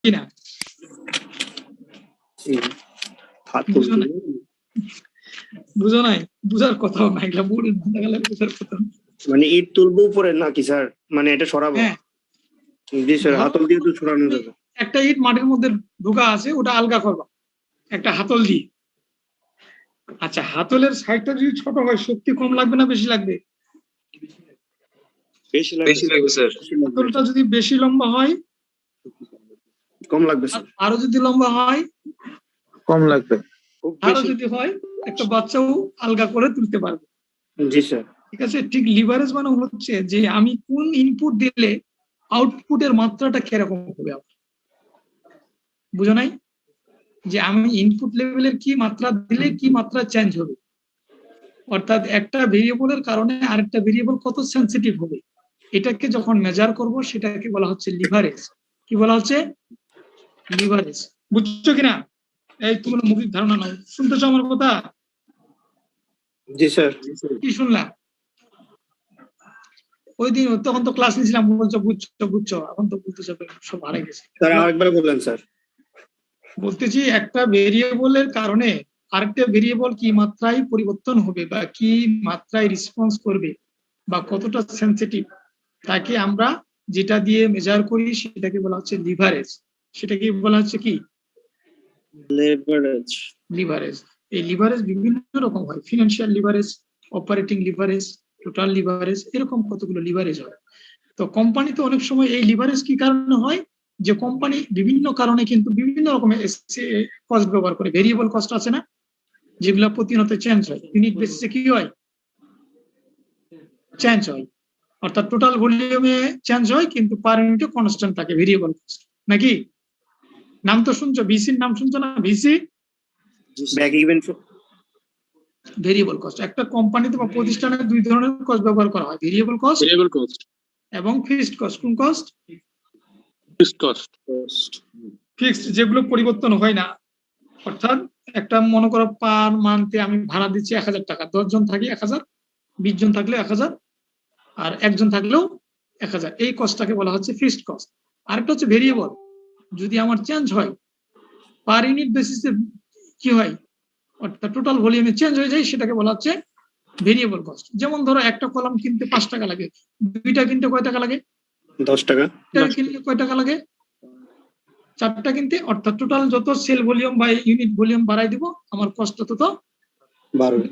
কিনা? বুঝো নাই, বুঝার কথাও না, এগুলা বোর্ডের মধ্যে গেলে বুঝার কথা। মানে ইট তুলবো উপরে নাকি স্যার, মানে এটা সরাবো? হ্যাঁ জি স্যার, হাতল দিয়ে তো সরানো যাবে। একটা ইট মাটির মধ্যে ঢোকা আছে, ওটা আলগা করবা একটা হাতল দিয়ে। আচ্ছা, হাতলের সাইডটা যদি ছোট হয় শক্তি কম লাগবে না বেশি লাগবে? বেশি লাগবে স্যার। হাতলটা যদি বেশি লম্বা হয় কম লাগবে স্যার। আরো যদি লম্বা হয় কম লাগবে। আরো যদি হয় একটা বাচ্চাও আলগা করে তুলতে পারবে। জি স্যার। ঠিক আছে, ঠিক লিভারেজ মানে হচ্ছে যে আমি কোন ইনপুট দিলে আউটপুটের মাত্রাটা কিরকম হবে। বুঝো নাই? যে আমি ইনপুট লেভেলের কি মাত্রা দিলে কি মাত্রা চেঞ্জ হবে, অর্থাৎ একটা ভেরিয়েবলের কারণে আরেকটা ভেরিয়েবল কত সেন্সিটিভ হবে, এটাকে যখন মেজার করব সেটাকে বলা হচ্ছে লিভারেজ। কি বলা হচ্ছে? লিভারেজ। বুঝছো কিনা? এই তুমি মৌখিক ধারণা নাও, শুনতেছো আমার কথা? জি স্যার। কি শুনলাম? ওই দিন তখন তো ক্লাস নিয়েছিলাম, বলছো বুঝছো বুঝছো, এখন তো বলতেছো সব হারাই গেছে। স্যার আরেকবার বললেন স্যার। বলতেছি একটা ভেরিয়েবলের কারণে আরেকটা ভেরিয়েবল কি মাত্রায় পরিবর্তন হবে বা কি মাত্রায় রেসপন্স করবে বা কতটা সেনসিটিভ, তাকে আমরা যেটা দিয়ে মেজার করি সেটাকে বলা হচ্ছে লিভারেজ। সেটাকে বলা হচ্ছে কি? লিভারেজ। লিভারেজ। এই লিভারেজ বিভিন্ন রকম হয়, financial leverage, operating leverage, total leverage, এরকম কতগুলো লিভারেজ হয়। তো কোম্পানিতে অনেক সময় এই লিভারেজ কি কারণে হয়, যে কোম্পানি বিভিন্ন কারণে কিন্তু বিভিন্ন রকমের কস্ট ব্যবহার করে। ভেরিয়েবল কস্ট আছে না, যেগুলো প্রতিনিয়ত চেঞ্জ হয়, ইউনিট বেসিসে কি হয়? চেঞ্জ হয়। অর্থাৎ টোটাল ভলিউমে চেঞ্জ হয় কিন্তু পার ইউনিটে কনস্ট্যান্ট থাকে ভেরিয়েবল কস্ট, নাকি? নাম তো শুনছো, ভিসির নাম শুনছো না? VC break even variable cost. একটা কোম্পানিতে বা প্রতিষ্ঠানে দুই ধরনের কস্ট ব্যবহার করা হয়, ভেরিয়েবল কস্ট এবং ফিক্সড কস্ট। কোন কস্ট? Fixed cost. ফিক্সড, যেগুলো পরিবর্তন হয় না। অর্থাৎ একটা মনে করো পার মান্থে আমি ভাড়া দিচ্ছি 1000 টাকা, 10 জন থাকি 1000, 20 জন থাকলে 1000, আর একজন থাকলেও 1000, এই কস্টটাকে বলা হচ্ছে ফিক্সড কস্ট। আরেকটা হচ্ছে ভেরিয়েবল, যদি আমার চেঞ্জ হয় পার ইউনিট বেসিসে কি হয়, অর্থাৎ টোটাল ভলিউমে চেঞ্জ হয়ে যায়, সেটাকে বলা হচ্ছে ভেরিয়েবল কস্ট। যেমন ধরো একটা কলাম কিনতে 5 টাকা লাগে, দুইটা কিনতে কয় টাকা লাগে? 10 টাকা। কিনতে কয় টাকা লাগে? 4টা কিনতে। অর্থাৎ টোটাল যত সেল ভলিউম বা ইউনিট ভলিউম বাড়াই দিব, আমার কস্ট তত বাড়বে।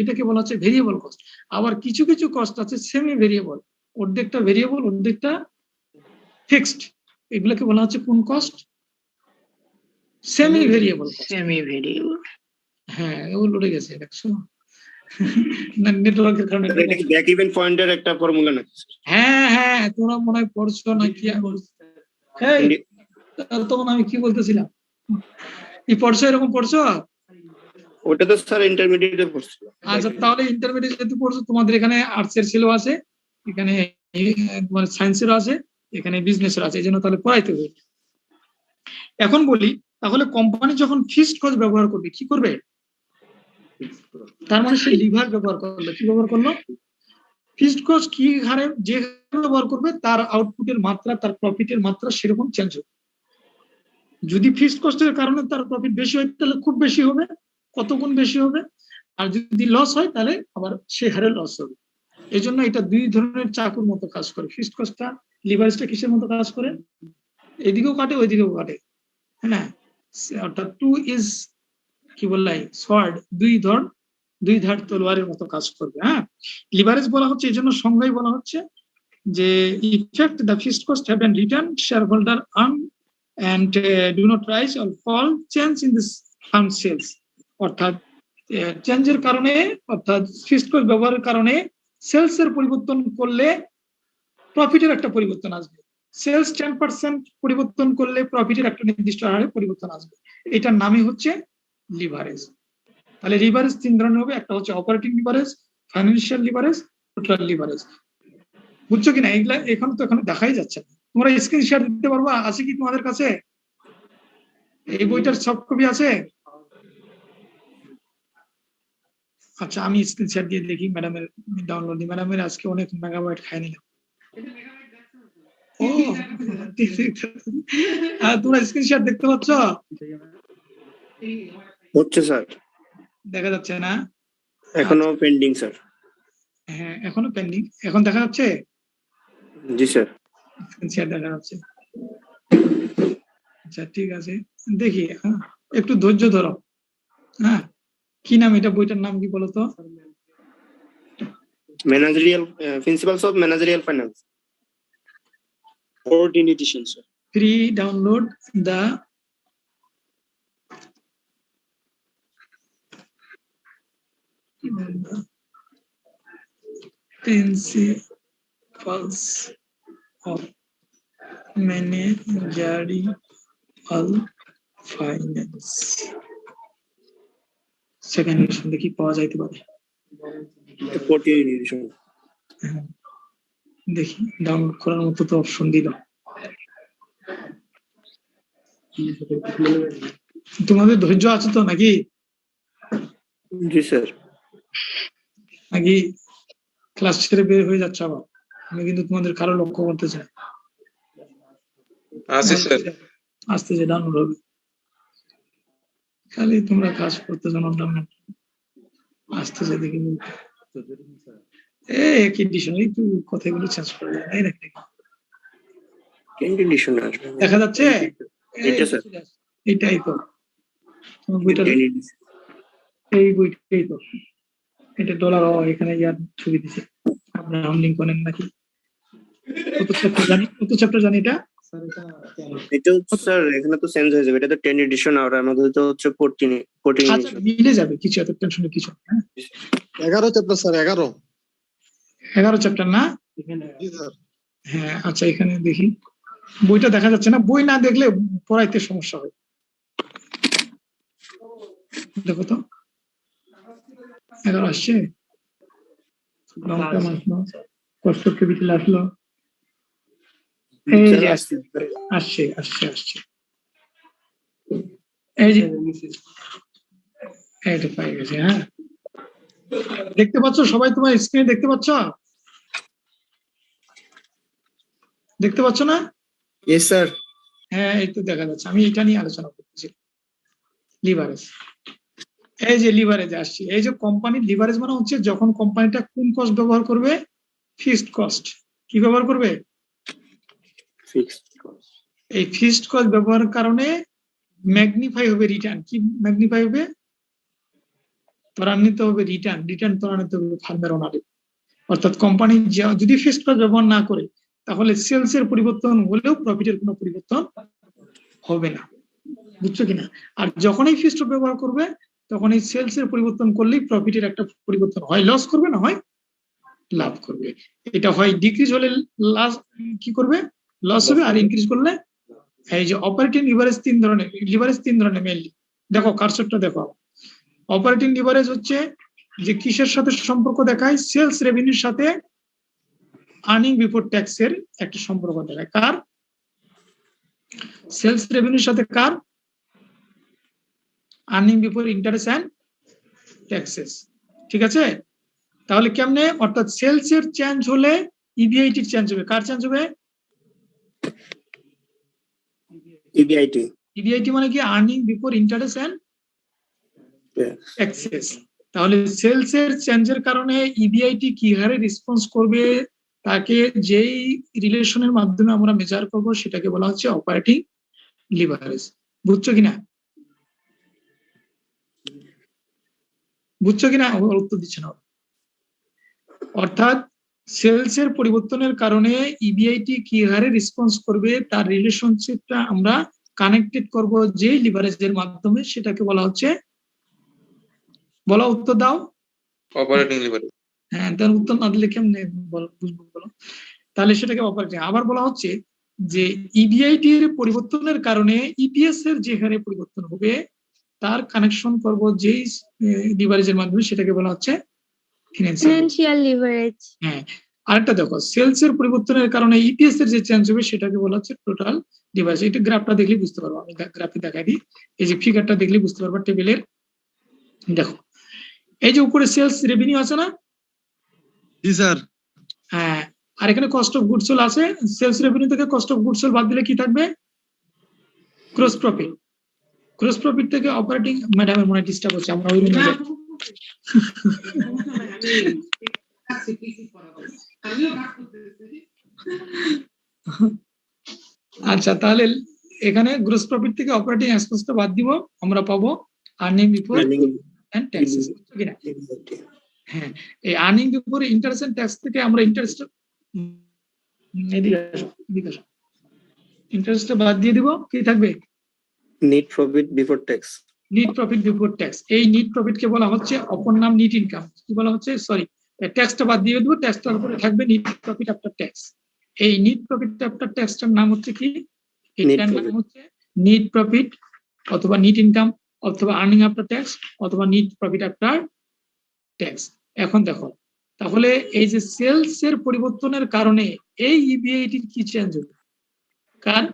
এটাকে বলা হচ্ছে ভেরিয়েবল কস্ট। আবার কিছু কিছু কস্ট আছে সেমি ভেরিয়েবল, অর্ধেকটা ভেরিয়েবল অর্ধেকটা ফিক্সড, এগুলোকে বলা হচ্ছে কোন cost? Semi variable. Semi variable. হ্যাঁ, ও লড়ে গেছে দেখছো না, নেটওয়ার্কের কারণে। এটা কি ব্রেক ইভেন পয়েন্টের একটা ফর্মুলা নাকি? হ্যাঁ হ্যাঁ, তোমরা মনে হয় পড়ছো না কি? এই তখন আমি কি বলতেছিলাম, কি পড়ছো? এরকম পড়ছো? ওটা তো স্যার ইন্টারমিডিয়েটে পড়ছি। আচ্ছা, তাহলে ইন্টারমিডিয়েট যেহেতু পড়ছো, তোমাদের এখানে আর্টসের ছিল আছে, এখানে তোমার সায়েন্সেরও আছে, এখানে বিজনেসের আছে, এই জন্য তাহলে পড়াইতে হবে। এখন বলি, তাহলে কোম্পানি যখন ফিক্সড কস্ট ব্যবহার করবে কি করবে? তার মানে সে লিভার ব্যবহার করলো। কি ব্যবহার করলো? ফিক্সড কস্ট কি হারে যে ব্যবহার করবে তার আউটপুটের মাত্রা, তার প্রফিটের মাত্রা সেরকম চেঞ্জ হবে। যদি ফিক্সড কস্টের কারণে তার প্রফিট বেশি হয় তাহলে খুব বেশি হবে, কত গুণ বেশি হবে। আর যদি লস হয় তাহলে আবার সে হারে লস হবে। এই জন্য এটা দুই ধরনের চাকুর মতো কাজ করে। ফিক্সড কস্টটা, লিভারেজটা কিসের মতো কাজ করে? এদিকেও কাটে ওইদিকেও কাটে, হ্যাঁ। অর্থাৎ টু ইজ কি বললাই সোয়ার্ড, দুই ধার তলোয়ারের মতো কাজ করবে। হ্যাঁ, লিভারেজ বলা হচ্ছে এই জন্য সংজ্ঞায় বলা হচ্ছে যে effect the fixed cost have been return share holder earn and do not rise or fall change in this firm sales। অর্থাৎ চেঞ্জের কারণে, অর্থাৎ ফিক্সড কস্ট ব্যবহারের কারণে সেলস এর পরিবর্তন করলে প্রফিটের একটা পরিবর্তন আসবে। সেলস 10% পরিবর্তন করলে প্রফিটের একটা নির্দিষ্ট হারে পরিবর্তন আসবে। এটার নামই হচ্ছে লিভারেজ। তাহলে লিভারেজ তিন ধরনের হবে, একটা হচ্ছে operating leverage, financial leverage, total leverage. বুঝছো কিনা? এগুলা এখন তো এখানে দেখাই যাচ্ছে না। তোমরা স্ক্রিন শেয়ার দিতে পারবা? আছে কি তোমাদের কাছে? এই বইটার সফট কপি আছে? আচ্ছা, আমি স্ক্রিন শেয়ার দিয়ে দেখি ম্যাডামের ডাউনলোড দিই। ম্যাডামের আজকে অনেক মেগাবাইট খাই নিলাম। ও তোমরা স্ক্রিনশট দেখতে পাচ্ছ? হচ্ছে স্যার, দেখা যাচ্ছে না? এখনো পেন্ডিং স্যার। হ্যাঁ, এখনো পেন্ডিং। এখন দেখা যাচ্ছে? জি স্যার। স্ক্রিনশট দেখা যাচ্ছে। আচ্ছা ঠিক আছে, দেখি। একটু ধৈর্য ধরো। হ্যাঁ, কি নাম এটা? বইটার নাম কি বলতো? Managerial principles of managerial finance, 14 edition sir. Free download the principles of managerial finance, second edition. দেখি পাওয়া যাইতে পারে। 14 এডিশন। দেখি ডাউনলোড করার মতো তো অপশন দিল। তোমাদের ধৈর্য আছে তো নাকি? জি স্যার। নাকি ক্লাস ছেড়ে বের হয়ে যাচ্ছে আবার? আমি কিন্তু তোমাদের কারো লক্ষ্য করতে চাই। আছে স্যার। আস্তে যে ডাউনলোড হবে, খালি তোমরা কাজ করতে জানো। ডাউনলোড আস্তে যে দেখি একই এডিশন, একটু কথাগুলো চেঞ্জ করে যায়, তাই নাকি? 10 এডিশন আসবে। দেখা যাচ্ছে? এটা স্যার। এইটাই তো তোমার বইটা, 10 এডিশন। এই বইটাই তো। এটা ডলার, এখানে ইয়ার ছবি দিছে। আপনার লিঙ্কনের নাকি কত চ্যাপ্টার জানি এটা? এটা স্যার এখানে তো চেঞ্জ হয়ে যাবে, এটা তো 10 এডিশন আর আমাদের তো হচ্ছে 14 আচ্ছা, মিলে যাবে, কিছু এত টেনশনের কিছু না। 11 চ্যাপ্টার স্যার, 11 চ্যাপ্টার না? জি স্যার। হ্যাঁ আচ্ছা, এখানে দেখি। বইটা দেখা যাচ্ছে না, বই না দেখলে পড়াইতে সমস্যা হয়। দেখো তো 11 আসছে, লং টার্ম আসলো, কষ্ট ক্যাপিটাল আসলো। এই যে আসছে আসছে আসছে আসছে, এই যে এইটা পাই গেছে। হ্যাঁ, দেখতে পাচ্ছ সবাই? তোমার স্ক্রিনে দেখতে পাচ্ছ? দেখতে পাচ্ছ না? Yes sir. হ্যাঁ, এই তো দেখা যাচ্ছে। আমি এটা নিয়ে আলোচনা করতেছি, লিভারেজ। এই যে লিভারেজ আসছে, এই যে কোম্পানির লিভারেজ মানে হচ্ছে যখন কোম্পানিটা কোন কস্ট ব্যবহার করবে? Fixed cost. কি ব্যবহার করবে? Fixed cost. এই ফিক্সড কস্ট ব্যবহারের কারণে ম্যাগনিফাই হবে রিটার্ন। কি ম্যাগনিফাই হবে? ত্বরান্বিত হবে রিটার্ন। রিটার্ন ত্বরান্বিত হবে ফার্মের ওনারে। অর্থাৎ কোম্পানি যদি ফিক্সড কস্ট ব্যবহার না করে, তাহলে সেলস এর পরিবর্তন হলেও প্রফিটের কোনো পরিবর্তন হবে না। বুঝছো কিনা? আর যখনই ফিক্সড ব্যবহার করবে, তখন এই সেলস এর পরিবর্তন করলেই প্রফিটের একটা পরিবর্তন হয়। লস করবে, না হয় লাভ করবে। এটা হয় ডিক্রিজ হলে কি করবে? লস হবে। আর ইনক্রিজ করলে, এই যে অপারেটিং লিভারেজ তিন ধরনের মেইনলি। দেখো কারসরটা দেখো। অপারেটিং লিভারেজ হচ্ছে যে কিসের সাথে সম্পর্ক দেখায়? সেলস রেভিনিউর সাথে আর্নিং বিফোর ট্যাক্স এর একটা সম্পর্ক দেখায়। কার? সেলস রেভিনিউর সাথে কার? Earning before interest and taxes. ঠিক আছে? তাহলে কেমনে? অর্থাৎ সেলস এর চেঞ্জ হলে ইবিআইটি চেঞ্জ হবে। কার চেঞ্জ হবে? ইবিআইটি। ইবিআইটি মানে কি? Earning before interest and taxes. তাহলে সেলস এর চেঞ্জের কারণে ইবিআইটি কি হারে রেসপন্স করবে, তাকে যেই রিলেশনের মাধ্যমে আমরা মেজার করব, সেটাকে বলা হচ্ছে অপারেটিং লিভারেজ। বুঝছো কিনা? বুঝছো কিনা? উত্তর দিচ্ছে না। অর্থাৎ সেলস এর পরিবর্তনের কারণে ইবিআইটি কি হারে রেসপন্স করবে, তার রিলেশনশিপটা আমরা কানেক্টেড করব যেই লিভারেজের মাধ্যমে, সেটাকে বলা হচ্ছে, বলো, উত্তর দাও। Operating leverage. হ্যাঁ, তার উত্তর না দিলে কেমনে বুঝবো বলো? তাহলে সেটাকে অপারেটিং। আবার বলা হচ্ছে যে ইবিআইটি এর পরিবর্তনের কারণে ইপিএস এর যে হারে পরিবর্তন হবে, তার কানেকশন করব যেই লিভারেজের মাধ্যমে, সেটাকে বলা হচ্ছে ফিনান্সিয়াল লিভারেজ। হ্যাঁ, আরেকটা দেখো, সেলস এর পরিবর্তনের কারণে ইপিএস এর যে চেঞ্জ হবে, সেটাকে বলা হচ্ছে টোটাল লিভারেজ। এটা গ্রাফটা দেখলে বুঝতে পারবো। আমি গ্রাফে দেখাই দিই। এই যে ফিগারটা দেখলে বুঝতে পারবো টেবিলের। দেখো, এই যে উপরে সেলস রেভিনিউ আছে না? জি স্যার। হ্যাঁ, আর এখানে কস্ট অফ গুডস সোল্ড আছে, সেলস রেভিনিউ থেকে কস্ট অফ গুডস সোল্ড বাদ দিলে কি থাকবে? Gross profit. গ্রস প্রফিট থেকে অপারেটিং, ম্যাডামের মনে ডিস্টার্ব হচ্ছে, আমরা ওই রুমে যাই। আচ্ছা, তাহলে এখানে গ্রস প্রফিট থেকে অপারেটিং এক্সপেন্সটা বাদ দিব, আমরা পাবো আর্নিং বিফোর এন্ড ট্যাক্সেস, কিনা? হ্যাঁ, এই earning before interest and tax থেকে আমরা ইন্টারেস্টটা বাদ দিয়ে দিব, কি থাকবে? Net profit before tax. Net profit before tax. এই নিট প্রফিট কে বলা হচ্ছে অপর নাম নিট ইনকাম। কি বলা হচ্ছে? সরি, ট্যাক্সটা বাদ দিয়ে দেবো, ট্যাক্সটার উপরে থাকবে নিট প্রফিট আফটার ট্যাক্স। এই নিট প্রফিট আফটার ট্যাক্সটার নাম হচ্ছে কি? এটার নাম হচ্ছে নিট প্রফিট অথবা নিট ইনকাম অথবা আর্নিং আফটার ট্যাক্স অথবা নিট প্রফিট আফটার ট্যাক্স। এখন দেখো, তাহলে এই যে সেলস এর পরিবর্তনের কারণে এই ইবিআইটির কি চেঞ্জ হবে? কারণ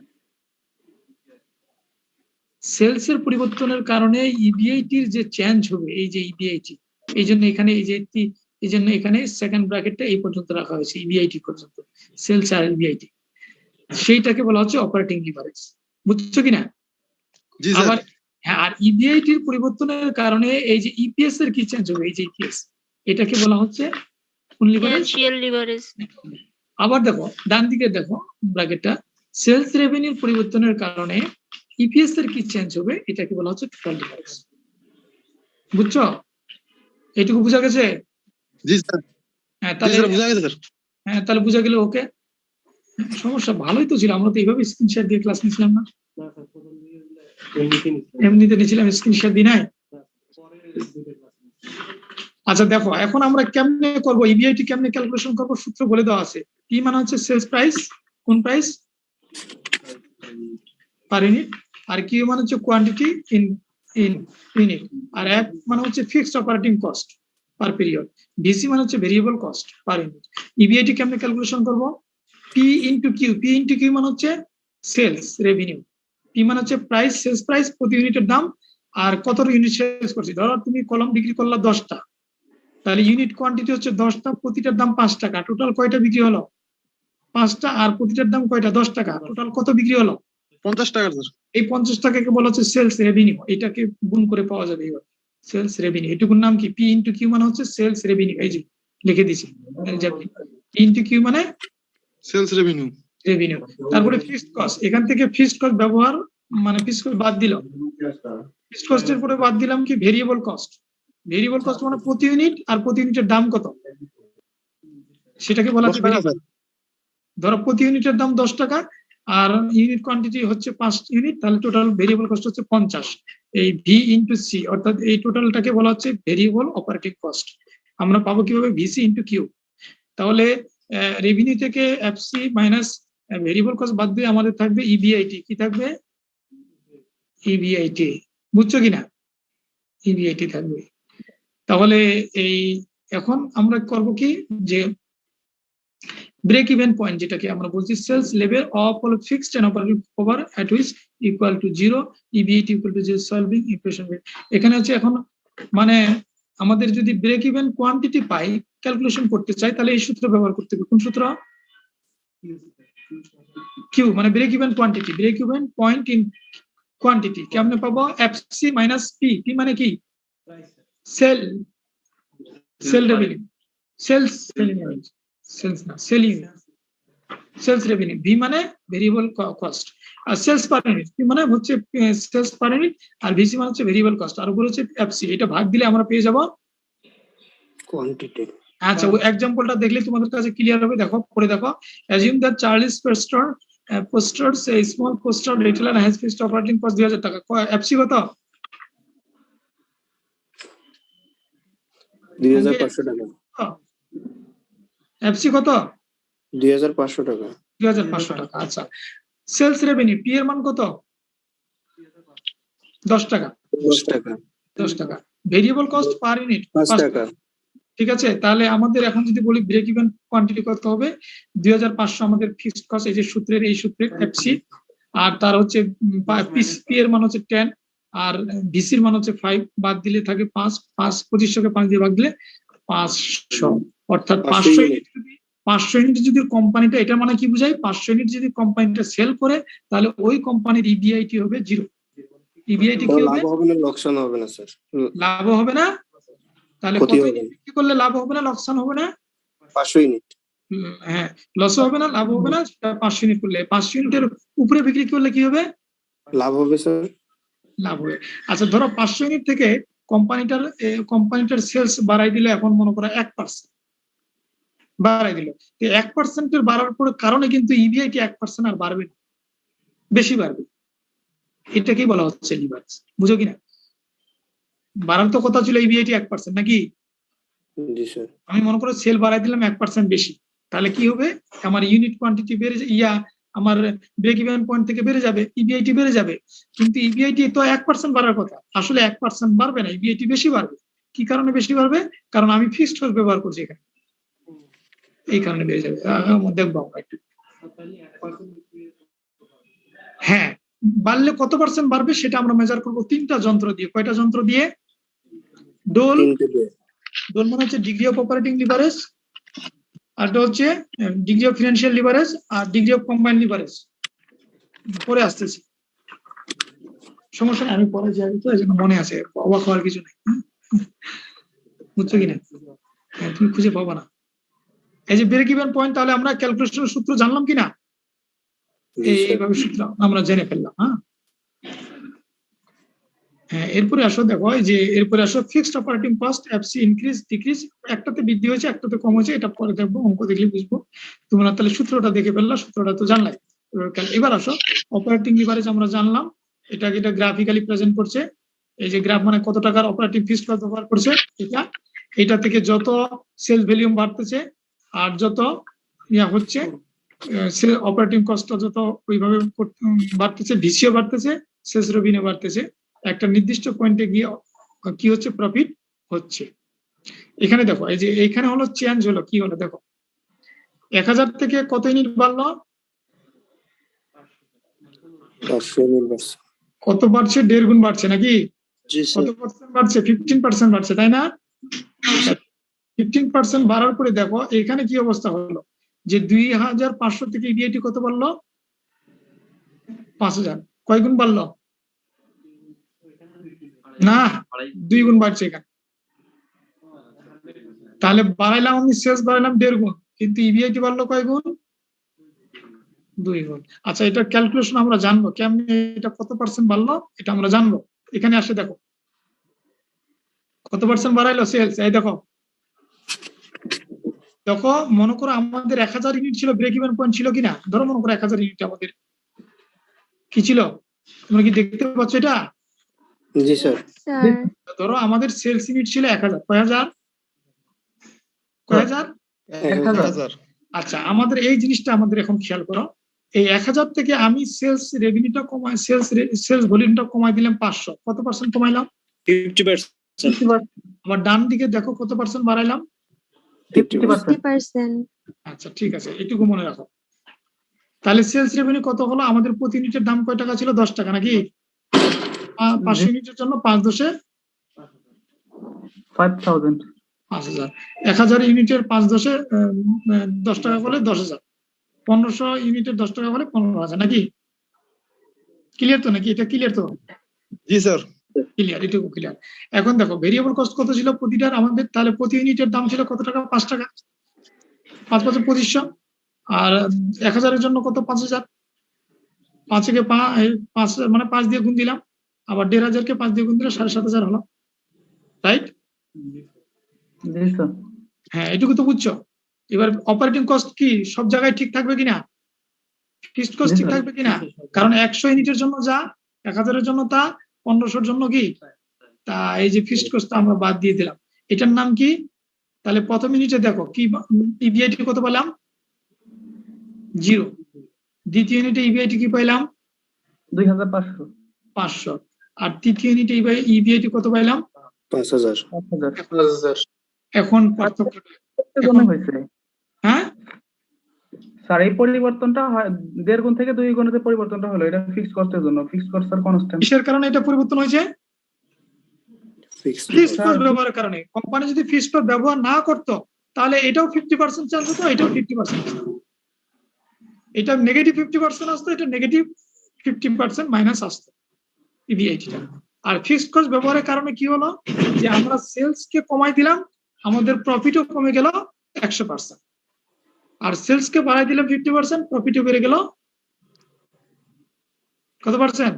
সেলস এর পরিবর্তনের কারণে ইবিআইটির যে চেঞ্জ হবে, এই যে ইবিআইটি, এই জন্য এখানে এই জন্য এখানে সেকেন্ড ব্র্যাকেটটা এই পর্যন্ত রাখা হয়েছে, ইবিআইটি পর্যন্ত, সেলস আর ইবিআইটি, সেইটাকে বলা হচ্ছে অপারেটিং লিভারেজ। বুঝছো কিনা? আবার হ্যাঁ, আর ইবিআইটির পরিবর্তনের কারণে এই যে ইপিএস এর কি চেঞ্জ হবে? এই যে ইপিএস, এটাকে বলা হচ্ছে কোন লিভারেজ? আবার দেখো ডান দিকে দেখো ব্র্যাকেটটা, সেলস রেভিনিউর পরিবর্তনের কারণে ইপিএস এর কি চেঞ্জ হবে? এটাকে বলা হচ্ছে টোটাল লিভারেজ। বুঝছো? এইটুকু বোঝা গেছে? জি স্যার। হ্যাঁ, তাহলে বুঝা গেছে স্যার। হ্যাঁ, তাহলে বোঝা গেল। ওকে, সমস্যা ভালোই তো ছিল, আমরা তো এইভাবে স্ক্রিনশট দিয়ে ক্লাস নিছিলাম না? এমনিতে নিয়েছিলাম, স্ক্রিনশট দিই নাই। আচ্ছা দেখো, এখন আমরা কেমনে করব ইবিআইটি, কেমনে ক্যালকুলেশন করব? সূত্র বলে দেওয়া আছে। পি মানে হচ্ছে সেলস প্রাইস, কোন প্রাইস? Per unit. আর কিউ মানে হচ্ছে কোয়ান্টিটি ইন ইউনিট। আর এফ মানে হচ্ছে fixed operating cost per period. DC মানে হচ্ছে variable cost per unit. EBIT কেমনে ক্যালকুলেশন করব? P into Q. P into Q মানে হচ্ছে সেলস রেভিনিউ। পি মানে হচ্ছে প্রাইস, সেলস প্রাইস, প্রতি ইউনিটের দাম, আর কত ইউনিট সেলস করছি। ধরো তুমি কলম বিক্রি করলা 10টা, তাহলে ইউনিট কোয়ান্টিটি হচ্ছে 10টা, প্রতিটার দাম 5 টাকা, টোটাল কয়টা বিক্রি হলো? 5টা, আর প্রতিটার দাম কয়টা? 10 টাকা, টোটাল কত বিক্রি হলো? 50 টাকা স্যার। এই 50 টাকাকে বলা হচ্ছে সেলস রেভিনিউ। এটাকে গুণ করে পাওয়া যাবে এবার সেলস রেভিনিউ। এটুকুর নাম কি? পি ইনটু কিউ মানে হচ্ছে সেলস রেভিনিউ। এই যে লিখে দিছি, পি ইনটু কিউ মানে সেলস রেভিনিউ। তারপরে ফিক্সড কস্ট, এখান থেকে ফিক্সড কস্ট ব্যবহার, মানে ফিক্সড কস্ট বাদ দিলাম। ফিক্সড কস্টের পরে বাদ দিলাম কি? Variable cost. ভেরিয়েবল কস্ট মানে প্রতি ইউনিট, আর প্রতি ইউনিটের দাম কত সেটাকে বলা হচ্ছে ভেরিয়েবল। ধরো প্রতি ইউনিটের দাম 10 টাকা, আর ইউনিট কোয়ান্টিটি হচ্ছে 5 ইউনিট, তাহলে টোটাল ভেরিয়েবল কস্ট হচ্ছে 50। এই ভি ইনটু সি, অর্থাৎ এই টোটালটাকে বলা হচ্ছে ভেরিয়েবল অপারেটিং কস্ট। আমরা পাবো কিভাবে? VC into Q. তাহলে রেভিনিউ থেকে এফসি মাইনাস ভেরিয়েবল কস্ট বাদ দিয়ে আমাদের থাকবে ইবিআইটি। কি থাকবে? ইবিআইটি। বুঝছো কিনা? ইবিআইটি থাকবে। তাহলে এই এখন আমরা করব কি, যে ব্রেক ইভেন পয়েন্ট, যেটাকে আমরা বলছি সেলস লেভেল অফ হলো fixed and operating over at which equal to 0, EBIT equal to 0, solving equation. এখানে হচ্ছে এখন মানে আমাদের যদি ব্রেক ইভেন কোয়ান্টিটি পাই, ক্যালকুলেশন করতে চাই, তাহলে এই সূত্র ব্যবহার করতে হবে। কোন সূত্র? কিউ মানে break even quantity, break even point in quantity. কেমনে পাবো? FC minus P. পি মানে কি? Sale revenue, sales revenue. V মানে ভেরিয়েবল কস্ট, আর সেলস পার ইউনিট। পি মানে হচ্ছে সেলস পার ইউনিট, আর ভিসি মানে হচ্ছে ভেরিয়েবল কস্ট, আর উপর হচ্ছে এফসি। এটা ভাগ দিলে আমরা পেয়ে যাব কোয়ান্টিটি। আচ্ছা, ওই এক্সাম্পলটা দেখলে তোমাদের কাছে ক্লিয়ার হবে। দেখো, পড়ে দেখো। Assume that Charlie's posters a small poster retailer has fixed operating cost 2000 টাকা। এফসি কত? 2500 টাকা। এফসি কত? 2500 টাকা। 2500 টাকা। আচ্ছা, সেলস রেভিনিউ পি এর মান কত? 10 টাকা। 10 টাকা। ভেরিয়েবল কস্ট পার ইউনিট 5 টাকা। ঠিক আছে, তাহলে আমাদের এখন যদি বলি ব্রেক ইভেন কোয়ান্টিটি কত হবে? 2500 আমাদের ফিক্সড কস্ট, এই যে সূত্রের, এই সূত্রের এফসি, আর তার হচ্ছে পি এর মান হচ্ছে 10, আর ভিসির মান হচ্ছে 5, বাদ দিলে থাকে 5। 2500 কে 5 দিয়ে ভাগ দিলে 500, অর্থাৎ 500 ইউনিট যদি 500 ইউনিট যদি কোম্পানিটা, এটা মানে কি বোঝায়, 500 ইউনিট যদি কোম্পানিটা সেল করে তাহলে ওই কোম্পানির ইবিআইটি হবে 0। ইবিআইটি কি হবে? লাভ হবে না, লোকসান হবে না স্যার। লাভ হবে না। তাহলে ক্ষতি কত হবে ইউনিট না। বিক্রি করলে লাভ হবে না, লোকসান হবে না? 500 ইউনিট। হ্যাঁ, লস হবে না, লাভ হবে না। 500 ইউনিট করলে, 500 ইউনিটের উপরে বিক্রি করলে কি হবে? লাভ হবে স্যার। লাভ হবে। আচ্ছা ধরো 500 ইউনিট থেকে কোম্পানিটার সেলস বাড়াই দিলে, এখন মনে করো 1% বাড়াই দিল, 1% বাড়ার পরে কারণে কিন্তু ইবিআইটি 1% আর বাড়বে না, বেশি বাড়বে। এটাকেই বলা হচ্ছে লিভারেজ। বুঝো কিনা? বাড়ার তো কথা ছিল ইবিআইটি 1% নাকি? জি স্যার। আমি মনে করো সেল বাড়াই দিলাম 1% বেশি, তাহলে কি হবে? আমার ইউনিট কোয়ান্টিটি বেড়ে আমার ব্রেক ইভেন পয়েন্ট থেকে বেড়ে যাবে, ইবিআইটি বেড়ে যাবে। কিন্তু ইবিআইটি তো 1% বাড়ার কথা, আসলে 1% বাড়বে না, ইবিআইটি বেশি বাড়বে। কি কারণে বেশি বাড়বে? কারণ আমি ফিক্সড কস্ট ব্যবহার করছি এখানে, এই কারণে বেড়ে যাবে। দেখবো আমরা একটু। হ্যাঁ, বাড়লে কত পার্সেন্ট বাড়বে সেটা আমরা মেজার করবো 3টা যন্ত্র দিয়ে। কয়টা যন্ত্র দিয়ে? ডোল। ডোল মানে হচ্ছে ডিগ্রি অফ অপারেটিং লিভারেজ, আরটা হচ্ছে ডিগ্রি অফ ফিনান্সিয়াল লিভারেজ, আর ডিগ্রি অফ কম্বাইন্ড লিভারেজ। পরে আসতেছি, সমস্যা নেই, আমি পরে যাই তো, এই জন্য মনে আছে, অবাক হওয়ার কিছু নেই। বুঝছো কিনা? হ্যাঁ, তুমি খুঁজে পাবা না। এই যে ব্রেক ইভেন পয়েন্ট, তাহলে আমরা ক্যালকুলেশনের সূত্র জানলাম কিনা? এইভাবে সূত্র আমরা জেনে ফেললাম। হ্যাঁ, এরপরে আসো, দেখো এই যে এরপরে আসো fixed operating cost, FC increase decrease, একটাতে বৃদ্ধি হয়েছে, একটাতে কম হয়েছে, এটা পরে দেখবো, অঙ্ক দেখলে বুঝবো। তোমরা তাহলে সূত্রটা দেখে ফেললা, সূত্রটা তো জানলাই। এবার আসো অপারেটিং লিভারেজ আমরা জানলাম, এটা গ্রাফিক্যালি প্রেজেন্ট করছে। এই যে গ্রাফ মানে কত টাকার অপারেটিং ফিক্সড কস্ট ব্যবহার করছে, এটা থেকে যত সেলস ভলিউম বাড়তেছে আর যত হচ্ছে অপারেটিং কস্টটা যত ওইভাবে বাড়তেছে, ভিসিও বাড়তেছে, সেলস রেভিনিউ বাড়তেছে, একটা নির্দিষ্ট পয়েন্টে গিয়ে কি হচ্ছে? প্রফিট হচ্ছে। এখানে দেখো, এই যে এইখানে হলো চেঞ্জ হলো, কি হলো দেখো, 1000 থেকে কত ইউনিট বাড়লো? কত বাড়ছে? 1.5 গুণ বাড়ছে নাকি? কত পার্সেন্ট বাড়ছে? 15% বাড়ছে, তাই না? 15% বাড়ার পরে দেখো এখানে কি অবস্থা হলো, যে 2500 থেকে ইবিআইটি কত বাড়লো? 5000। কয় গুণ বাড়লো? না, 2 গুণ বাড়ছে এখানে। তাহলে বাড়াইলাম, আমি সেলস বাড়াইলাম 1.5 গুণ, কিন্তু ইবিআইটি বাড়লো কয় গুণ? 2 গুণ। আচ্ছা, এটা ক্যালকুলেশন আমরা জানবো কেমনে, এটা কত পার্সেন্ট বাড়লো এটা আমরা জানবো। এখানে আসে দেখো কত পার্সেন্ট বাড়াইলো সেলস। এই দেখো, মনে করো আমাদের 1000 ইউনিট ছিল, ব্রেক ইভেন পয়েন্ট ছিল কিনা? ধরো মনে করো 1000 ইউনিট আমাদের কি ছিল, তোমরা কি দেখতে পাচ্ছ এটা? জি স্যার। ধরো আমাদের সেলস ইউনিট ছিল 1000। কয় হাজার? 1000। আচ্ছা, আমাদের এই জিনিসটা আমাদের এখন খেয়াল করো, এই 1000 থেকে আমি সেলস রেভিনিউটা কমাই, সেলস ভলিউমটা কমাই দিলাম 500। কত পার্সেন্ট কমাইলাম? 50%। আবার ডান দিকে দেখো কত পার্সেন্ট বাড়াইলাম? 50%। আচ্ছা ঠিক আছে, এটুকু মনে রাখো। তাহলে সেলস রেভিনিউ কত হলো? আমাদের প্রতি ইউনিটের দাম কয় টাকা ছিল? 10 টাকা নাকি? 500 ইউনিটের জন্য 5 10 5000। 5000। 1000 ইউনিটের 5 10 10 টাকা করে 10,000। 1500 ইউনিটের 10 টাকা করে 15,000 নাকি? ক্লিয়ার তো নাকি? এটা ক্লিয়ার তো? জি স্যার। ক্লিয়ার, এটুকু ক্লিয়ার। এখন দেখো ভেরিয়েবল কস্ট কত ছিল প্রতিটার আমাদের? তাহলে প্রতি ইউনিটের দাম ছিল কত টাকা? 5 টাকা। 5 5 2500। আর 1000 এর জন্য কত? 5000। 5 থেকে 5 মানে 5 দিয়ে গুণ দিলাম, আবার 1500 কে 5 দিয়ে গুণ দিলে 7500 হলো, রাইট? হ্যাঁ, এটুকু তো বুঝছো। এবার অপারেটিং কস্ট কি সব জায়গায় ঠিক থাকবে কিনা? ফিক্সড কস্ট ঠিক থাকবে কিনা? কারণ 100 ইউনিটের জন্য যা, 1000 এর জন্য তা, 1500 এর জন্য কি তা। এই যে ফিক্সড কস্ট আমরা বাদ দিয়ে দিলাম, এটার নাম কি? তাহলে প্রথম ইউনিটে দেখো কি ইবিআইটি কত পেলাম? 0। দ্বিতীয় ইউনিটে ইবিআইটি কি পাইলাম? 2500। আর তৃতীয় ইউনিটে ইবিআইটি কত পাইলাম? 5000। এখন পার্থক্য হয়েছে। হ্যাঁ স্যার, এই পরিবর্তনটা 1.5 গুণ থেকে 2 গুণের পরিবর্তনটা হলো, এটা ফিক্সড কস্টের জন্য। ফিক্সড কস্ট আর কনস্ট্যান্ট। কিসের কারণে এটা পরিবর্তন হয়েছে? ফিক্সড কস্ট ব্যবহারের কারণে। কোম্পানি যদি ফিক্সড কস্ট ব্যবহার না করতো তাহলে এটাও 50% চান্স হতো, এটাও 50%। এটা নেগেটিভ 50% আসতো, এটা নেগেটিভ 50% মাইনাস আসতো ইবিআইটিটা। আর ফিক্সড কস্ট ব্যবহারের কারণে কি হলো, যে আমরা সেলস কে কমাই দিলাম, আমাদের প্রফিটও কমে গেল 100%। আর সেলস কে বাড়াই দিলাম 50%, প্রফিটও বেড়ে গেল কত পার্সেন্ট?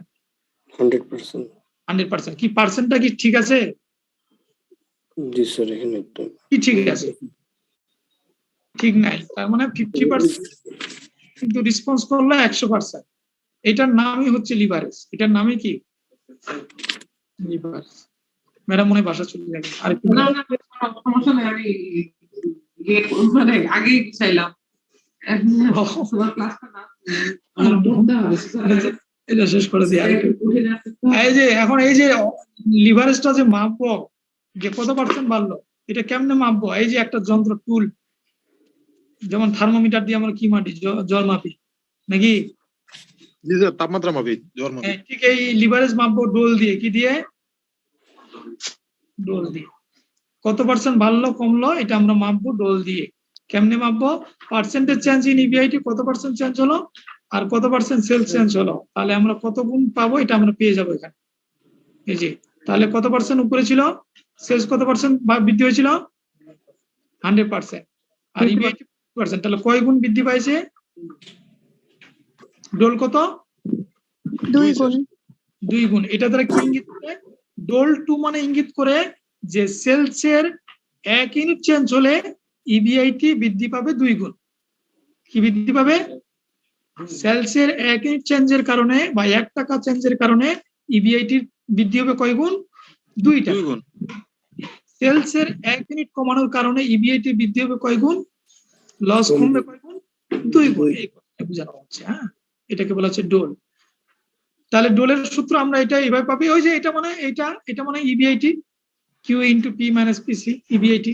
100%। 100%। কি পার্সেন্টটা কি ঠিক আছে? জি স্যার, এখানে একটু কি ঠিক আছে? ঠিক নাই। তার মানে 50% কিন্তু রেসপন্স করলো 100%। এটার নামই হচ্ছে লিভারেজ। এটার নামই কি? লিভারেজ। ম্যাডাম মনে ভাষা চলে যাবে। আর একটু না না সমস্যা নেই, আমি মানে আগেই চাইলাম এটা শেষ করে দিই। এই যে এখন এই যে লিভারেজটা যে মাপবো, যে কত পার্সেন্ট বাড়লো, এটা কেমনে মাপবো? এই যে একটা যন্ত্র টুল, যেমন থার্মোমিটার দিয়ে আমরা কি মাপি? জ্বর মাপি নাকি? জি স্যার, তাপমাত্রা মাপি, জ্বর মাপি। ঠিক এই লিভারেজ মাপবো ডোল দিয়ে। কি দিয়ে? ডোল দিয়ে। কত পার্সেন্ট বাড়লো কমলো এটা আমরা মাপবো ডোল দিয়ে। কেমনে মাপবো? পার্সেন্টেজ চেঞ্জ ইন ইবিআইটি, কত পার্সেন্ট চেঞ্জ হলো আর কত পার্সেন্ট সেলস চেঞ্জ হলো, তাহলে আমরা কত গুণ পাবো এটা আমরা পেয়ে যাবো এখানে। এই যে তাহলে কত পার্সেন্ট উপরে ছিল, সেলস কত পার্সেন্ট বৃদ্ধি হয়েছিল? 100%। আর ইবিআইটি 50%, তাহলে কয় গুণ বৃদ্ধি পাইছে? ডোল কত? 2 গুণ। 2 গুণ। এটা দ্বারা কি ইঙ্গিত করে? ডোল 2 মানে ইঙ্গিত করে যে সেলসের 1 ইউনিট চেঞ্জ হলে ইবিআইটি বৃদ্ধি পাবে 2 গুণ। কি বৃদ্ধি পাবে? সেলসের 1 ইউনিট চেঞ্জের কারণে বা 1 টাকা চেঞ্জের কারণে ইবিআইটি বৃদ্ধি হবে কয় গুণ? 2 টাকা। 2 গুণ। সেলসের 1 ইউনিট কমানোর কারণে ইবিআইটি বৃদ্ধি হবে কয় গুণ? লস কমবে কয় গুণ? 2 গুণ। এই কথাটা বোঝানো হচ্ছে। হ্যাঁ, এটাকে বলা হচ্ছে ডোল। তাহলে ডোলের সূত্র আমরা এটা এইভাবে পাবি। ওই যে এটা মানে এটা মানে EBIT Q into P minus PC EBIT.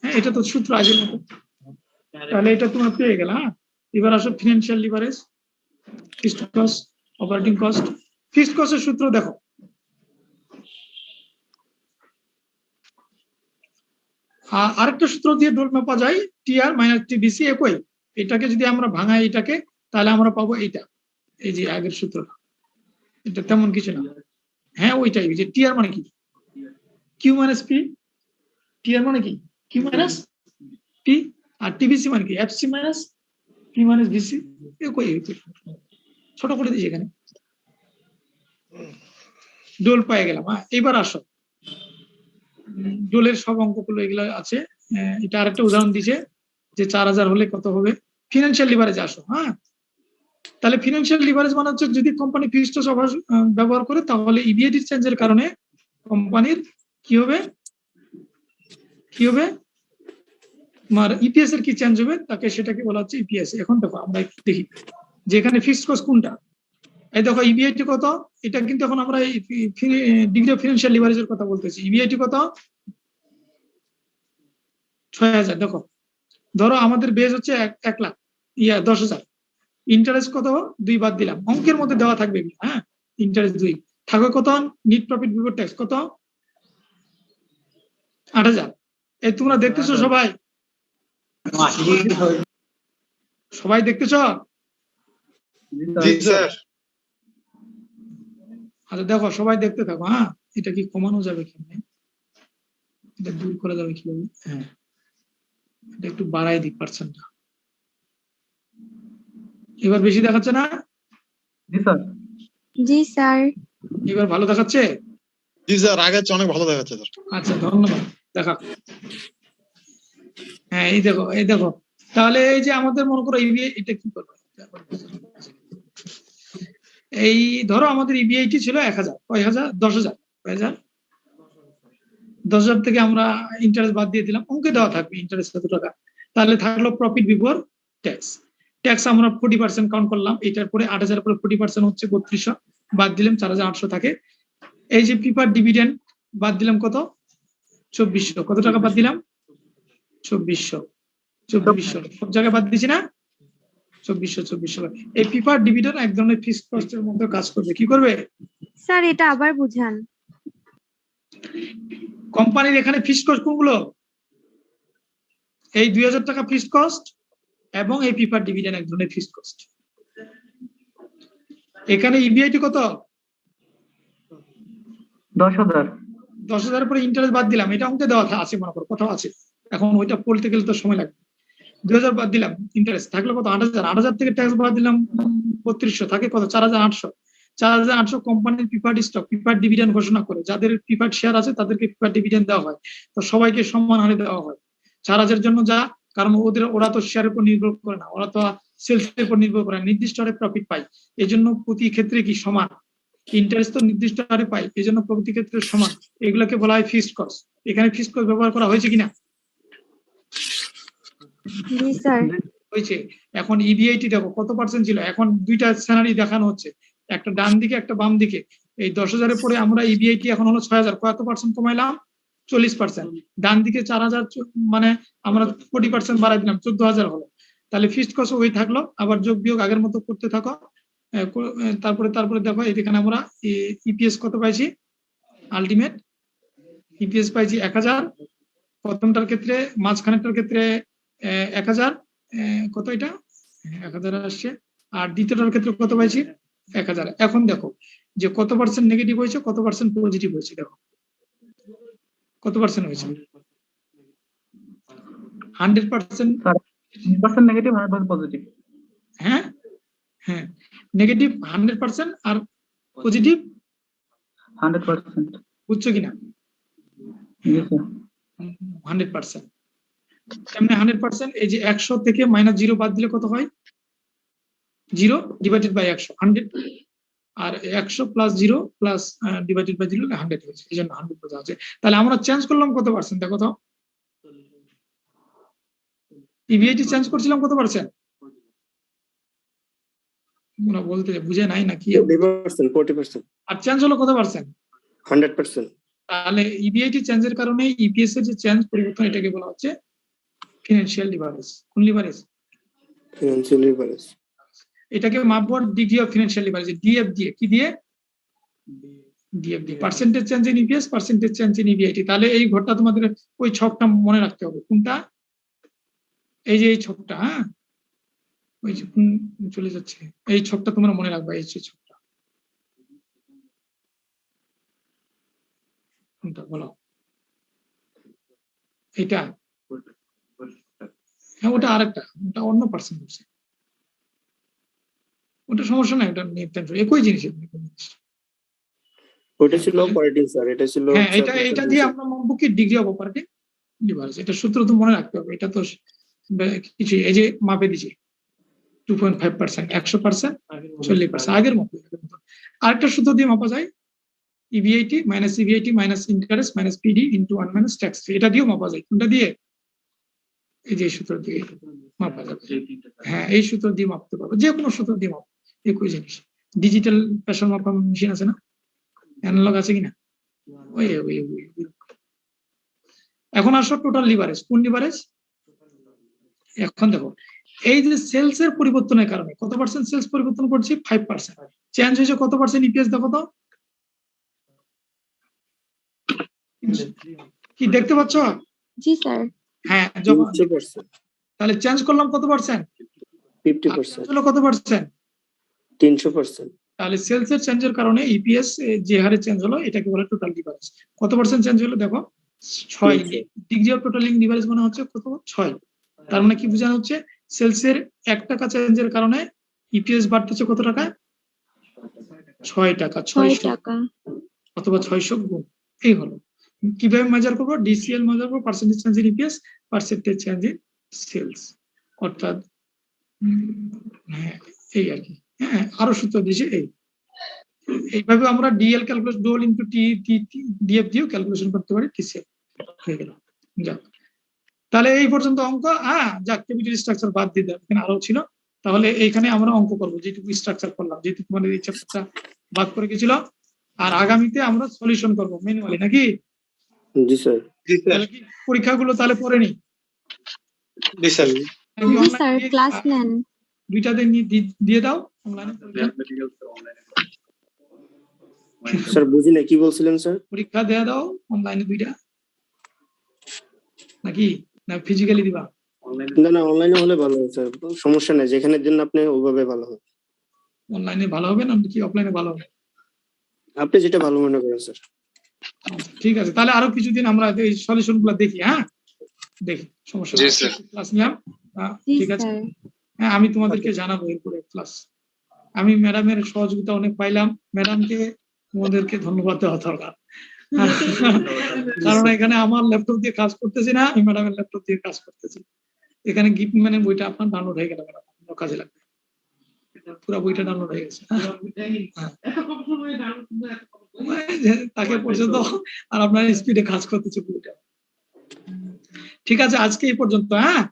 হ্যাঁ, এটা তো সূত্র আগের মতো। তাহলে এটা তোমরা পেয়ে গেল। হ্যাঁ, এবার আসো financial leverage, fixed cost, operating cost. Fixed কস্টের সূত্র দেখো। আরেকটা সূত্র দিয়ে ডোল মাপা যায়, টিআর মাইনাস টিবিসি একই। এটাকে যদি আমরা ভাঙাই এটাকে, তাহলে আমরা পাবো এইটা। এই যে আগের সূত্রটা, এটা তেমন কিছু না। হ্যাঁ, ওইটাই। যে টিআর মানে কি? Q minus P. টিআর মানে কি? Q minus P. আর টিবিসি মানে কি? FC minus P minus BC. একই। ছোট করে দিয়েছি এখানে। ডোল পেয়ে গেলাম। এবার আসো, ডোলের সব অঙ্কগুলো এগুলো আছে। এটা আরেকটা উদাহরণ দিছে যে 4000 হলে কত হবে। ফিনান্সিয়াল লিভারেজ আসো। হ্যাঁ, তাহলে ফিনান্সিয়াল লিভারেজ মানে হচ্ছে যদি কোম্পানি ফিক্সড কস্ট ব্যবহার করে, তাহলে ইবিআইটি চেঞ্জের কারণে কোম্পানির কি হবে? কি হবে? তোমার ইপিএস এর কি চেঞ্জ হবে, তাকে সেটাকে বলা হচ্ছে ইপিএস। এখন দেখো আমরা একটু দেখি যে এখানে ফিক্সড কস্ট কোনটা। এই দেখো ইবিআইটি কত, এটা কিন্তু এখন আমরা ডিগ্রি অফ ফিনান্সিয়াল লিভারেজের কথা বলতেছি। ইবিআইটি কত? 6000। দেখো, ধরো আমাদের বেজ হচ্ছে 1 লাখ, 10,000। ইন্টারেস্ট কত? 2 বাদ দিলাম, অঙ্কের মধ্যে দেওয়া থাকবে। হ্যাঁ, ইন্টারেস্ট 2 থাকবে কত? নিট প্রফিট বিফোর ট্যাক্স কত? 8,000। এই তোমরা দেখতেছো সবাই? সবাই দেখতেছো? জি স্যার। আচ্ছা দেখো, সবাই দেখতে থাকো। হ্যাঁ, এটা কি কমানো যাবে কেমনে? এটা দূর করা যাবে কিভাবে? হ্যাঁ, এটা একটু বাড়াই দিই পার্সেন্টটা। এবার বেশি দেখাচ্ছে না? জি স্যার। জি স্যার। এবার ভালো দেখাচ্ছে? জি স্যার, আগের চেয়ে অনেক ভালো দেখাচ্ছে স্যার। আচ্ছা, ধন্যবাদ। দেখা। হ্যাঁ, এই দেখো, এই দেখো। তাহলে এই যে আমাদের মনে করো এটা কি করবো, এই ধরো আমাদের ইবিআইটি ছিল 1000। কয় হাজার? 10,000। কয় হাজার? 10,000 থেকে আমরা ইন্টারেস্ট বাদ দিয়ে দিলাম, অঙ্কে দেওয়া থাকবে ইন্টারেস্ট কত টাকা। তাহলে থাকলো প্রফিট বিফোর ট্যাক্স। ট্যাক্স আমরা 40% কাউন্ট করলাম। এটার পরে 8,000 পরে 40% হচ্ছে 3200, বাদ দিলাম 4,800 থাকে। এই যে প্রিফার ডিভিডেন্ড বাদ দিলাম কত? 2400। কত টাকা বাদ দিলাম? 2400। সব জায়গায় বাদ দিছি না? 2400। এই প্রিফার ডিভিডেন্ড এক ধরনের ফিক্সড কস্টের মধ্যে কাজ করবে। কি করবে? স্যার এটা আবার বুঝান। কোম্পানির এখানে ফিক্সড কস্ট কোনগুলো? এই 2000 টাকা ফিক্সড কস্ট এবং এই প্রিফার্ড ডিভিডেন্ড এক ধরনের ফিক্সড কস্ট। এখানে ইবিআইটি কত? 10,000। 10,000 পরে ইন্টারেস্ট বাদ দিলাম, এটা অঙ্কে দেওয়া আছে মনে করো, কোথাও আছে, এখন ওইটা পড়তে গেলে তো সময় লাগবে। 2000 বাদ দিলাম, ইন্টারেস্ট থাকলো কত? 8,000। 8,000 থেকে ট্যাক্স বাদ দিলাম 3200, থাকে কত? 4,800। 4,800 কোম্পানির প্রিফার্ড স্টক, প্রিফার্ড ডিভিডেন্ড ঘোষণা করে, যাদের প্রিফার্ড শেয়ার আছে তাদেরকে প্রিফার্ড ডিভিডেন্ড দেওয়া হয়, তো সবাইকে সমান হারে দেওয়া হয়। 4,000 জন্য যা, কারণ ওরা তো শেয়ারের উপর নির্ভর করে না, ওরা তো সেলস এর উপর নির্ভর করে, নির্দিষ্ট হারে প্রফিট পায়, এই জন্য প্রতি ক্ষেত্রে কি সমান। ইন্টারেস্ট তো নির্দিষ্ট হারে পায়, এই জন্য প্রতি ক্ষেত্রে সমান। এগুলোকে বলা হয় ফিক্সড কস্ট। এখানে ফিক্সড কস্ট ব্যবহার করা হয়েছে কিনা? জি স্যার। হয়েছে। এখন ইবিআইটি দেখো কত পার্সেন্ট ছিল, এখন দুইটা সিনারি দেখানো হচ্ছে, একটা ডান দিকে একটা বাম দিকে। এই 10,000 পরে আমরা ইবিআইটি এখন হলো 6,000, কত পার্সেন্ট কমাইলাম? 40%। ডান দিকে 4,000, মানে আমরা 40% বাড়াই দিলাম, 14,000 হলো। তাহলে ফিক্সড কস্ট ওই থাকলো, আবার যোগ বিয়োগ আগের মতো করতে থাকো। তারপরে দেখো এখানে আমরা ইপিএস কত পাইছি, আলটিমেট ইপিএস পাইছি 1,000, প্রথমটার ক্ষেত্রে, মাঝখানেরটার ক্ষেত্রে 1,000, কত এটা 1,000 আসছে, আর দ্বিতীয়টার ক্ষেত্রে কত পাইছি? 1,000। এখন দেখো যে কত পার্সেন্ট নেগেটিভ হয়েছে, কত পার্সেন্ট পজিটিভ হয়েছে, দেখো কত পার্সেন্ট হয়েছে? 100%। 100% নেগেটিভ, 100% পজিটিভ। হ্যাঁ হ্যাঁ, নেগেটিভ 100% আর পজিটিভ 100%। বুঝছো কিনা? জি স্যার। 100%। এমনি 100%, এই যে 100 থেকে -0 বাদ দিলে কত হয়? 0 ডিভাইডেড বাই 100, 100। আর 100 প্লাস 0 প্লাস ডিভাইডেড বাই 0 100 হয়েছে, এই জন্য 100 বোঝা আছে। তাহলে আমরা চেঞ্জ করলাম কত পার্সেন্ট, দেখো তো। ইভিআইটি চেঞ্জ করছিলাম কত পার্সেন্ট? তোমরা বলতে বুঝে নাই নাকি? 40%। আর চেঞ্জ হলো কত পার্সেন্ট? 100%। তাহলে ইবিআইটি চেঞ্জের কারণে ইপিএস এর যে চেঞ্জ পরিবর্তন, এটাকে বলা হচ্ছে ফিনান্সিয়াল লিভারেজ। কোন লিভারেজ? Financial leverage. এটাকে মাপবো degree of financial leverage, DF দিয়ে। কি দিয়ে? ডিএফ দিয়ে, percentage change in EPS, percentage change in EBIT. তাহলে এই ঘরটা তোমাদের ওই ছকটা মনে রাখতে হবে। কোনটা? এই যে এই ছকটা, হ্যাঁ, ওই যে চলে যাচ্ছে, এই ছকটা তোমরা মনে রাখবে, এই যে ছকটা। কোনটা বলো? এটা? হ্যাঁ, ওটা আরেকটা, ওটা অন্য পার্সেন্ট বলছে, ওটা সমস্যা নাই, ওটা একই জিনিস। ওটা ছিল অপারেটিং স্যার, এটা ছিল। হ্যাঁ, এটা দিয়ে আমরা মাপবো কি ডিগ্রি অফ অপারেটিং লিভারেজ। এটা সূত্র তো মনে রাখতে হবে, এটা তো কিছু, এই যে মাপে দিছি 2.5%, 100%, 40%, আগের মতো। আরেকটা সূত্র দিয়ে মাপা যায়, EBIT minus interest minus PD into 1 minus tax. এটা দিয়েও মাপা যায়। কোনটা দিয়ে? এই যে সূত্র দিয়ে মাপা যাবে। হ্যাঁ, এই সূত্র দিয়ে মাপতে পারবো, যে কোনো সূত্র দিয়ে মাপ, একই জিনিস। ডিজিটাল প্রেসার মাপা মেশিন আছে না, অ্যানালগ আছে কিনা? ওই। এখন আসো টোটাল লিভারেজ। কোন লিভারেজ? এখন দেখো, এই যে সেলস এর পরিবর্তনের কারণে কত পার্সেন্ট সেলস পরিবর্তন করছি? 5%। চেঞ্জ হয়েছে কত পার্সেন্ট ইপিএস, দেখো তো। কি দেখতে পাচ্ছ? জি স্যার। হ্যাঁ, 300%। তাহলে চেঞ্জ করলাম কত পার্সেন্ট? 50%। হলো কত পার্সেন্ট? 300%। তাহলে সেলস এর চেঞ্জের কারণে ইপিএস যে হারে চেঞ্জ হলো, এটাকে বলে টোটাল লিভারেজ। কত পার্সেন্ট চেঞ্জ হলো দেখো? 6। ডিগ্রি অফ টোটালিং লিভারেজ মানে হচ্ছে কত? 6। তার মানে কি বোঝানো হচ্ছে? সেলস এর 1 টাকা চেঞ্জের কারণে ইপিএস বাড়তেছে কত টাকা? 6 টাকা। 6 টাকা অথবা 600 গুণ। এই হলো। কিভাবে মেজার করবো? ডিসিএল মেজার করবো, percentage change in EPS, percentage change in sales, অর্থাৎ হ্যাঁ এই আর কি। হ্যাঁ, আরো সূত্র দিয়েছে এইভাবে আমরা ডিএল ক্যালকুলেশন, ডোল ইনটু ডিএফ দিয়েও ক্যালকুলেশন করতে পারি। টিসিএল হয়ে গেল। যাক, তাহলে এই পর্যন্ত অঙ্ক। যাক, ক্যাপিটাল স্ট্রাকচার বাদ দিয়ে দেন, এখানে আরো ছিল। তাহলে এইখানে আমরা অঙ্ক করবো, যেটুকু স্ট্রাকচার করলাম, যেটুকু মানে এই চ্যাপ্টারটা বাদ করে গেছিল। আর আগামীতে আমরা সলিউশন করবো ম্যানুয়ালি, নাকি? জি স্যার। তাহলে কি পরীক্ষাগুলো তাহলে পরে নি? জি স্যার। জি স্যার, ক্লাস নেন। দুইটা দিন দিয়ে দাও অনলাইনে। স্যার বুঝি না, কি বলছিলেন স্যার? পরীক্ষা দেয়া দাও অনলাইনে দুইটা, নাকি না ফিজিক্যালি দিবা? না না অনলাইনে হলে ভালো হয় স্যার, সমস্যা নেই, যেখানে দিন আপনি ওইভাবে ভালো হবে। অনলাইনে ভালো হবে না কি অফলাইনে ভালো হবে? আপনি যেটা ভালো মনে করেন স্যার। ঠিক আছে, তাহলে আরো কিছুদিন আমরা এই সলিউশন গুলো দেখি। হ্যাঁ, দেখি, সমস্যা জি, নেই। স্যার। ক্লাস নিলাম। জি ঠিক আছে, স্যার। হ্যাঁ, আমি তোমাদেরকে জানাবো এরপরে ক্লাস। আমি ম্যাডামের সহযোগিতা অনেক পাইলাম, ম্যাডামকে তোমাদেরকে ধন্যবাদ দেওয়া দরকার। কারণ এখানে আমার ল্যাপটপ দিয়ে কাজ করতেছি না, আমি ম্যাডামের ল্যাপটপ দিয়ে কাজ করতেছি। এখানে গিফট মানে বইটা আপনার ডাউনলোড হয়ে গেল, ম্যাডাম কাজে লাগবে, পুরো বইটা ডাউনলোড হয়ে গেছে। এত কম সময়ে download করে এত কম বই। ওই যে তাকে পর্যন্ত আর আপনার স্পিডে কাজ করতেছে বইটা। ঠিক আছে, আজকে এই পর্যন্ত। হ্যাঁ,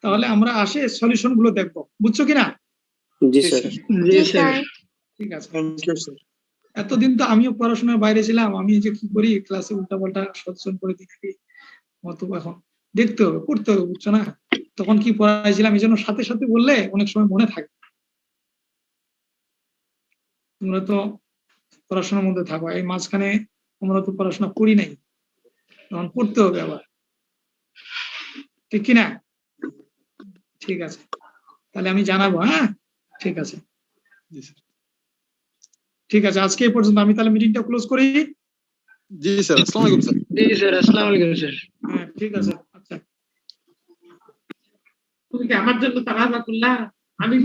তাহলে আমরা আসে সলিউশন গুলো দেখবো, বুঝছো কিনা? জি স্যার। জি স্যার। ঠিক আছে। Thank you sir. এতদিন তো আমিও পড়াশোনার বাইরে ছিলাম, আমি যে কি করি ক্লাসে উল্টাপাল্টা সচেতন করে দিচ্ছি, অত এখন দেখতে হবে, পড়তে হবে, বুঝছো না? তখন কি পড়াইছিলাম, এই জন্য সাথে সাথে বললে অনেক সময় মনে থাকে। তোমরা তো পড়াশোনার মধ্যে থাকো, এই মাঝখানে আমরা তো পড়াশোনা করি নাই, তখন পড়তে হবে আবার, ঠিক কিনা? ঠিক আছে, তাহলে আমি জানাবো। হ্যাঁ, ঠিক আছে, ঠিক আছে, আজকে এই পর্যন্ত। আমি তাহলে মিটিংটা ক্লোজ করি। জি স্যার, আসসালামু আলাইকুম স্যার। জি স্যার, আসসালামু আলাইকুম স্যার। হ্যাঁ, ঠিক আছে, আচ্ছা। তুমি কি আমার জন্য তাড়াহুড়া করলা? আমি